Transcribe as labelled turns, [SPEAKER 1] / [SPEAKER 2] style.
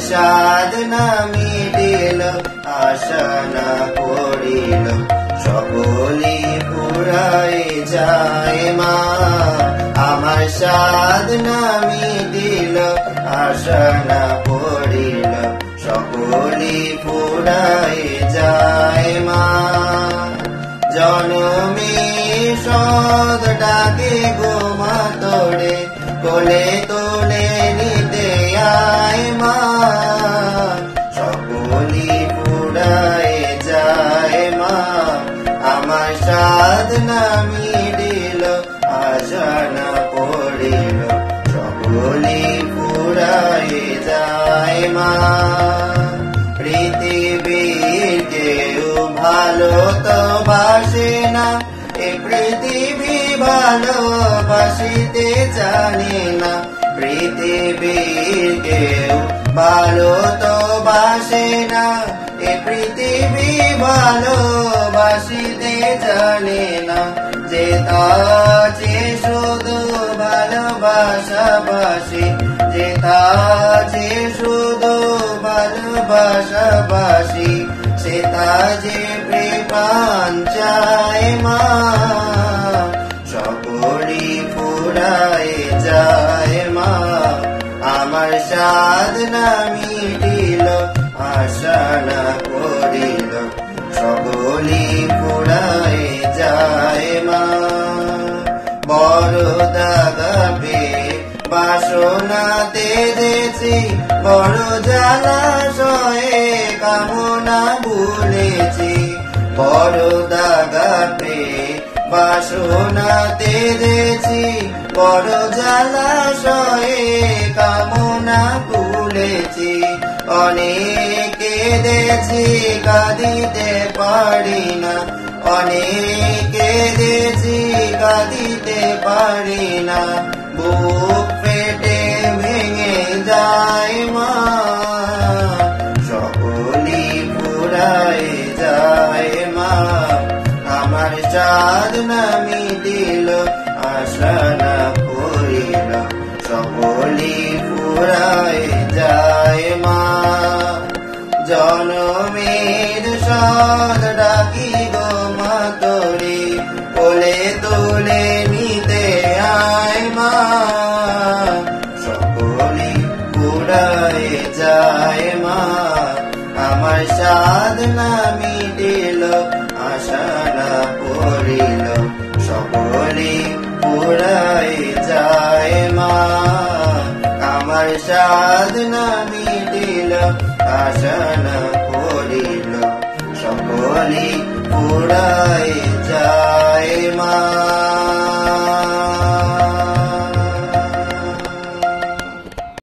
[SPEAKER 1] সাধনা মিটিল আশা না করিল সকলি পুরাই যায় মা আমার সাধনা মিটিল আশা না করিল সকলি পুরাই যায় মা জনমে সদ ডাকে গো মা তোরে কোলে তোলে নিতে আয় মা সকলি পুরায় যায় মা আমার সাধনা মিটিল আশা না পড়িল সকলি পুরায় যায় মা পৃথিবীর কেউ ভালো তো বাসে না এ পৃথিবী ভালোবাসিতে জানে না পৃথিবীর কেউ ভালো তো বাসে না এ পৃথিবী ভালোবাসিতে জানে না যে তাজে শুধু ভালোবাসাবাসি যে তাজে শুধু ভালোবাসাবাসি সে তাজে প্রেম চায় মা সকলি ফুরায় যায় মা আমার সাধনা মিটিল আশা না করিল সকলি ফুরায় যায় মা বড় দাগা পে বাসনাতে দেছি বড় জলাশয়ে কামনা ভুলেছি বড় দাগা পে বাসনাতে দেছি বড় জলাশয়ে কামনা ভুলেছি অনেকে দেছি কাঁদিতে পারি না অনেকে দেছি কাঁদিতে পারি না বুক পেটে ভেঙে যায় মা সকলি ফুরায় যায় মা আমার সাধনা মিটিল আশা না করিল সকলি ফুরায় যায় মা জনমের সদ ডাকি গো মা তোরে কোলে তোলে নিতে আয় মা সকলি পুরায় যায় মা আমার সাধনা মিটিল আশা না পড়িল সকলি পুরায় যায় মা আমার সাধনা মিটিল আশা না পড়িল সকলি